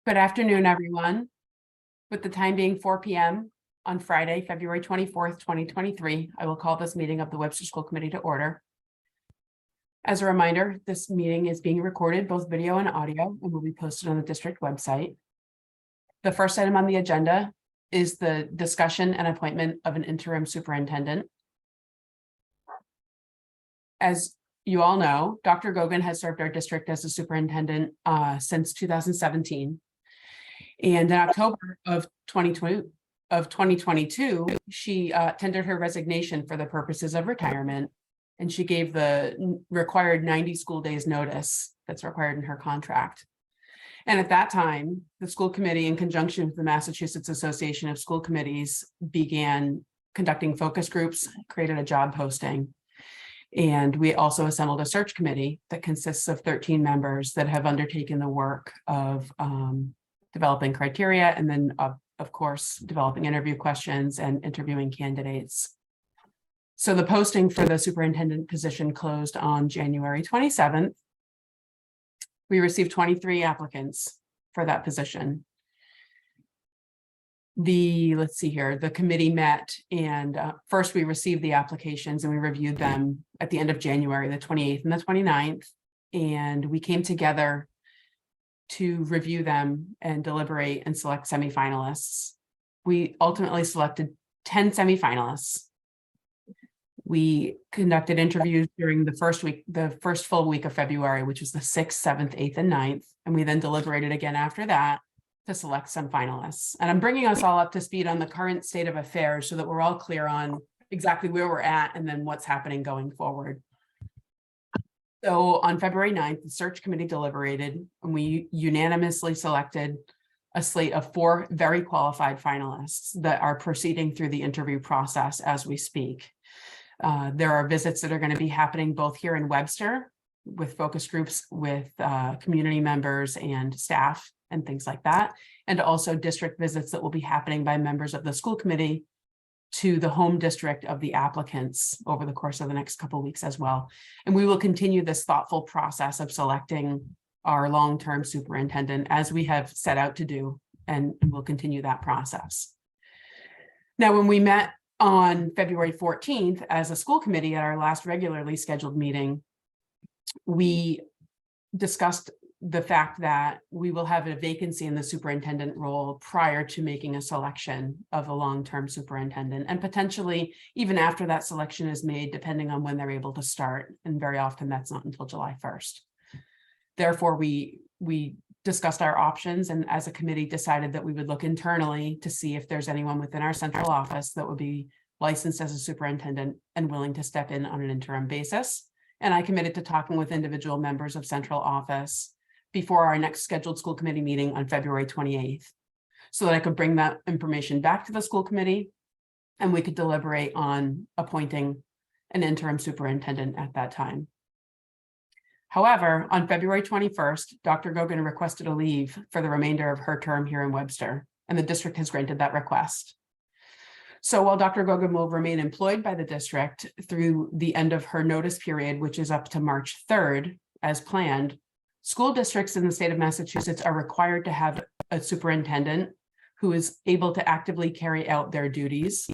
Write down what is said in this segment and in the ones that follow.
Good afternoon, everyone. With the time being 4 p.m. on Friday, February 24th, 2023, I will call this meeting of the Webster School Committee to order. As a reminder, this meeting is being recorded, both video and audio, and will be posted on the district website. The first item on the agenda is the discussion and appointment of an interim superintendent. As you all know, Dr. Gogan has served our district as a superintendent since 2017. And in October of 2022, she tendered her resignation for the purposes of retirement, and she gave the required 90 school days notice that's required in her contract. And at that time, the school committee, in conjunction with the Massachusetts Association of School Committees, began conducting focus groups, created a job posting. And we also assembled a search committee that consists of 13 members that have undertaken the work of developing criteria, and then of course, developing interview questions and interviewing candidates. So the posting for the superintendent position closed on January 27th. We received 23 applicants for that position. Let's see here, the committee met, and first we received the applications and we reviewed them at the end of January, the 28th and the 29th. And we came together to review them and deliberate and select semifinalists. We ultimately selected 10 semifinalists. We conducted interviews during the first full week of February, which was the 6th, 7th, 8th, and 9th. And we then deliberated again after that to select some finalists. And I'm bringing us all up to speed on the current state of affairs so that we're all clear on exactly where we're at and then what's happening going forward. So on February 9th, the search committee deliberated, and we unanimously selected a slate of 4 very qualified finalists that are proceeding through the interview process as we speak. There are visits that are going to be happening both here in Webster with focus groups with community members and staff and things like that, and also district visits that will be happening by members of the school committee to the home district of the applicants over the course of the next couple of weeks as well. And we will continue this thoughtful process of selecting our long-term superintendent as we have set out to do, and we'll continue that process. Now, when we met on February 14th as a school committee at our last regularly scheduled meeting, we discussed the fact that we will have a vacancy in the superintendent role prior to making a selection of a long-term superintendent, and potentially even after that selection is made, depending on when they're able to start. And very often that's not until July 1st. Therefore, we discussed our options, and as a committee decided that we would look internally to see if there's anyone within our central office that would be licensed as a superintendent and willing to step in on an interim basis. And I committed to talking with individual members of central office before our next scheduled school committee meeting on February 28th, so that I could bring that information back to the school committee and we could deliberate on appointing an interim superintendent at that time. However, on February 21st, Dr. Gogan requested a leave for the remainder of her term here in Webster, and the district has granted that request. So while Dr. Gogan will remain employed by the district through the end of her notice period, which is up to March 3rd, as planned, school districts in the state of Massachusetts are required to have a superintendent who is able to actively carry out their duties.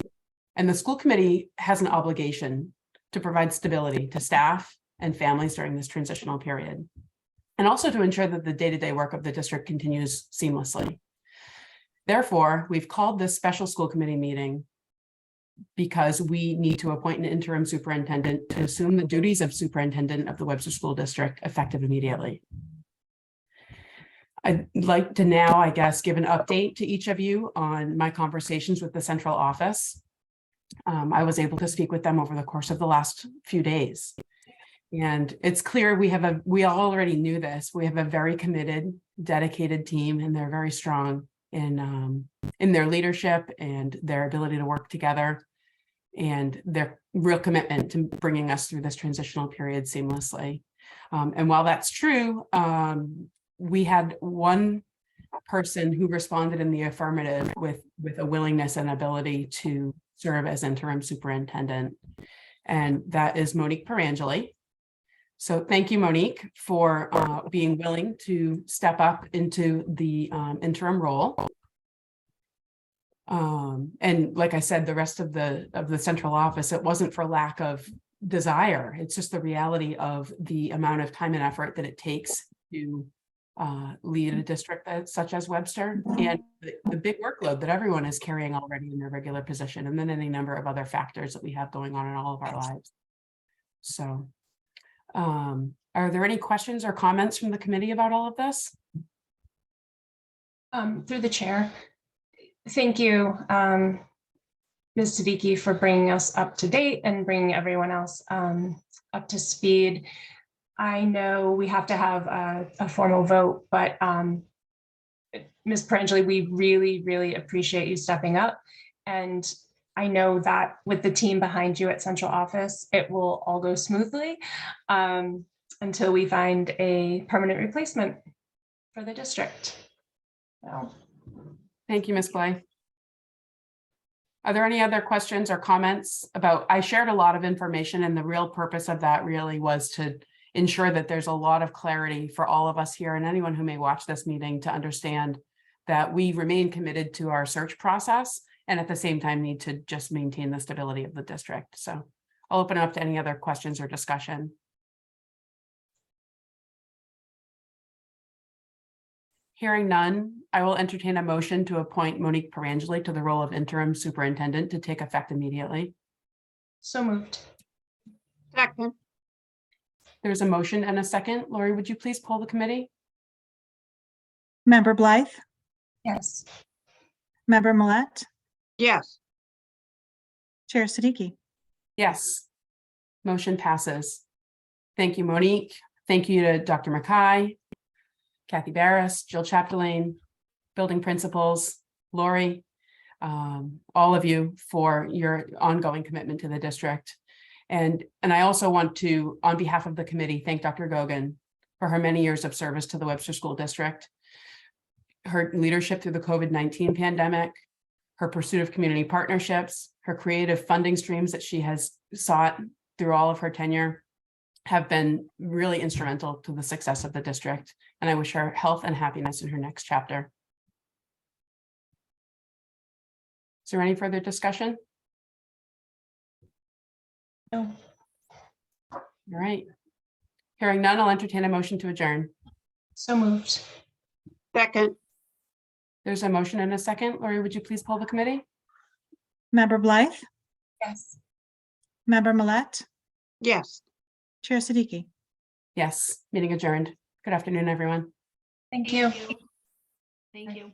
And the school committee has an obligation to provide stability to staff and families during this transitional period, and also to ensure that the day-to-day work of the district continues seamlessly. Therefore, we've called this special school committee meeting because we need to appoint an interim superintendent to assume the duties of superintendent of the Webster School District effective immediately. I'd like to now, I guess, give an update to each of you on my conversations with the central office. I was able to speak with them over the course of the last few days. And it's clear we all already knew this, we have a very committed, dedicated team, and they're very strong in their leadership and their ability to work together, and their real commitment to bringing us through this transitional period seamlessly. And while that's true, we had one person who responded in the affirmative with a willingness and ability to serve as interim superintendent, and that is Monique Perangeli. So thank you, Monique, for being willing to step up into the interim role. And like I said, the rest of the central office, it wasn't for lack of desire. It's just the reality of the amount of time and effort that it takes to lead a district such as Webster, and the big workload that everyone is carrying already in their regular position, and then any number of other factors that we have going on in all of our lives. So are there any questions or comments from the committee about all of this? Through the chair. Thank you, Ms. Siddiqui, for bringing us up to date and bringing everyone else up to speed. I know we have to have a formal vote, but Ms. Perangeli, we really, really appreciate you stepping up. And I know that with the team behind you at central office, it will all go smoothly until we find a permanent replacement for the district. So. Thank you, Ms. Blythe. Are there any other questions or comments about, I shared a lot of information, and the real purpose of that really was to ensure that there's a lot of clarity for all of us here and anyone who may watch this meeting to understand that we remain committed to our search process and at the same time need to just maintain the stability of the district. So I'll open it up to any other questions or discussion. Hearing none, I will entertain a motion to appoint Monique Perangeli to the role of interim superintendent to take effect immediately. So moved. Second. There's a motion and a second. Lori, would you please poll the committee? Member Blythe? Yes. Member Millette? Yes. Chair Siddiqui? Yes. Motion passes. Thank you, Monique. Thank you to Dr. Mackay, Kathy Barris, Jill Chapdelaine, building principals, Lori, all of you for your ongoing commitment to the district. And I also want to, on behalf of the committee, thank Dr. Gogan for her many years of service to the Webster School District, her leadership through the COVID-19 pandemic, her pursuit of community partnerships, her creative funding streams that she has sought through all of her tenure have been really instrumental to the success of the district. And I wish her health and happiness in her next chapter. Is there any further discussion? No. All right. Hearing none, I'll entertain a motion to adjourn. So moved. Second. There's a motion and a second. Lori, would you please poll the committee? Member Blythe? Yes. Member Millette? Yes. Chair Siddiqui? Yes, meeting adjourned. Good afternoon, everyone. Thank you. Thank you.